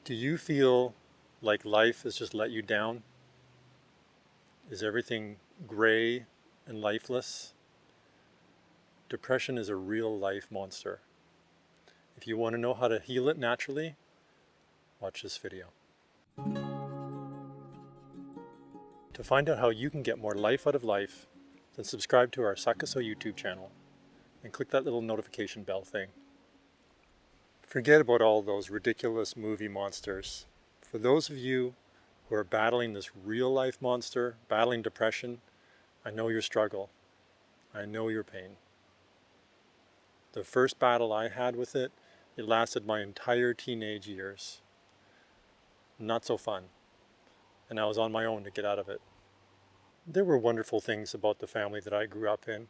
Do you feel like life has just let you down? Is everything gray and lifeless? Depression is a real life monster. If you want to know how to heal it naturally, watch this video. To find out how you can get more life out of life, then subscribe to our Sakaso YouTube channel and click that little notification bell thing. Forget about all those ridiculous movie monsters. For those of you who are battling this real life monster, battling depression, I know your struggle. I know your pain. The first battle I had with it, it lasted my entire teenage years. Not so fun. And I was on my own to get out of it. There were wonderful things about the family that I grew up in,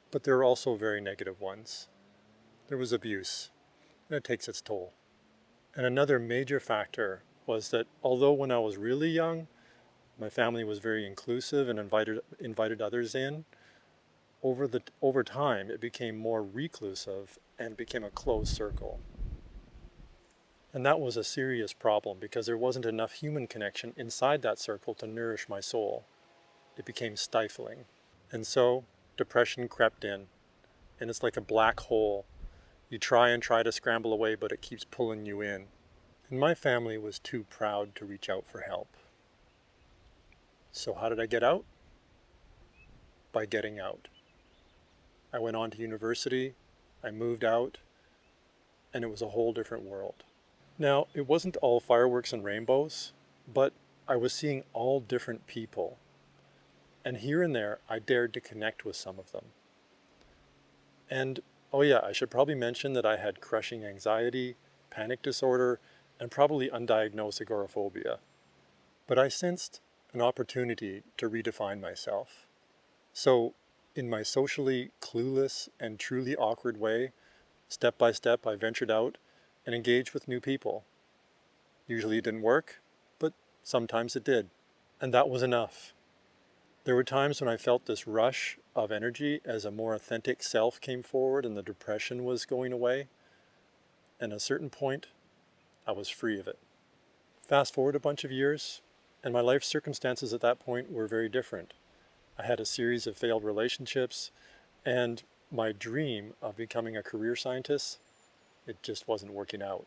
but there were also very negative ones. There was abuse, and it takes its toll. And another major factor was that although when I was really young, my family was very inclusive and invited others in, over time it became more reclusive and became a closed circle. And that was a serious problem because there wasn't enough human connection inside that circle to nourish my soul. It became stifling. And so depression crept in, and it's like a black hole. You try to scramble away, but it keeps pulling you in. And my family was too proud to reach out for help. So how did I get out? By getting out. I went on to university, I moved out, and it was a whole different world. Now, it wasn't all fireworks and rainbows, but I was seeing all different people. And here and there, I dared to connect with some of them. And, oh yeah, I should probably mention that I had crushing anxiety, panic disorder, and probably undiagnosed agoraphobia. But I sensed an opportunity to redefine myself. So, in my socially clueless and truly awkward way, step by step I ventured out and engaged with new people. Usually it didn't work, but sometimes it did. And that was enough. There were times when I felt this rush of energy as a more authentic self came forward and the depression was going away. And at a certain point, I was free of it. Fast forward a bunch of years, and my life circumstances at that point were very different. I had a series of failed relationships, and my dream of becoming a career scientist, it just wasn't working out.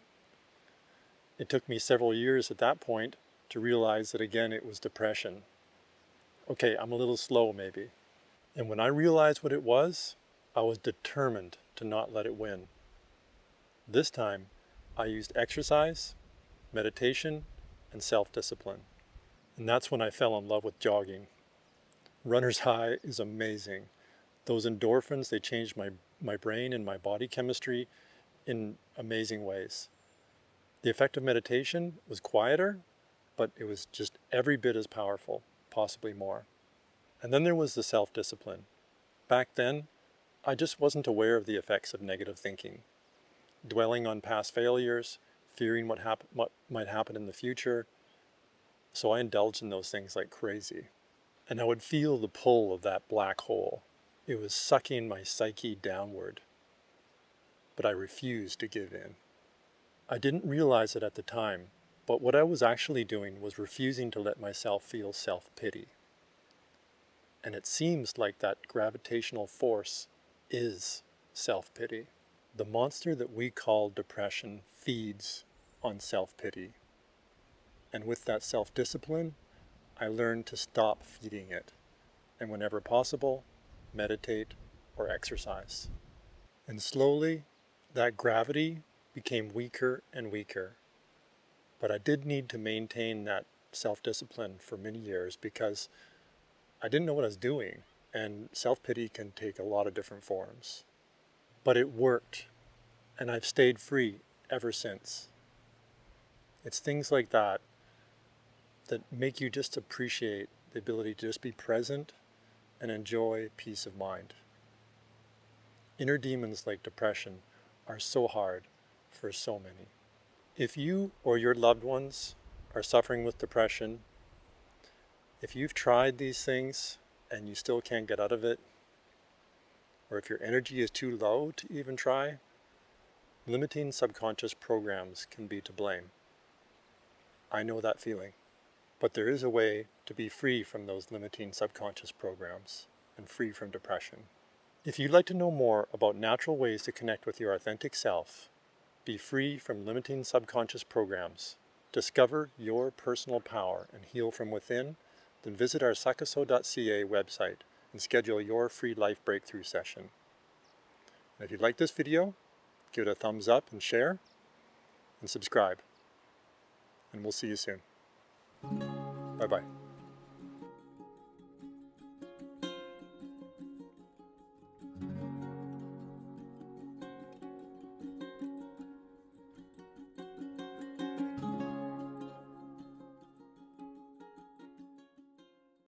It took me several years at that point to realize that again it was depression. Okay, I'm a little slow maybe. And when I realized what it was, I was determined to not let it win. This time, I used exercise, meditation, and self-discipline. And that's when I fell in love with jogging. Runner's high is amazing. Those endorphins, they changed my brain and my body chemistry in amazing ways. The effect of meditation was quieter, but it was just every bit as powerful, possibly more. And then there was the self-discipline. Back then, I just wasn't aware of the effects of negative thinking. Dwelling on past failures, fearing what might happen in the future. So I indulged in those things like crazy. And I would feel the pull of that black hole. It was sucking my psyche downward. But I refused to give in. I didn't realize it at the time, but what I was actually doing was refusing to let myself feel self-pity. And it seems like that gravitational force is self-pity. The monster that we call depression feeds on self-pity. And with that self-discipline, I learned to stop feeding it, and whenever possible, meditate or exercise. And slowly, that gravity became weaker and weaker. But I did need to maintain that self-discipline for many years because I didn't know what I was doing, and self-pity can take a lot of different forms. But it worked, and I've stayed free ever since. It's things like that that make you just appreciate the ability to just be present and enjoy peace of mind. Inner demons like depression are so hard for so many. If you or your loved ones are suffering with depression, if you've tried these things and you still can't get out of it, or if your energy is too low to even try, limiting subconscious programs can be to blame. I know that feeling. But there is a way to be free from those limiting subconscious programs and free from depression. If you'd like to know more about natural ways to connect with your authentic self, be free from limiting subconscious programs, discover your personal power and heal from within, then visit our sakaso.ca website and schedule your free life breakthrough session. And if you like this video, give it a thumbs up and share, and subscribe. And we'll see you soon. Bye-bye.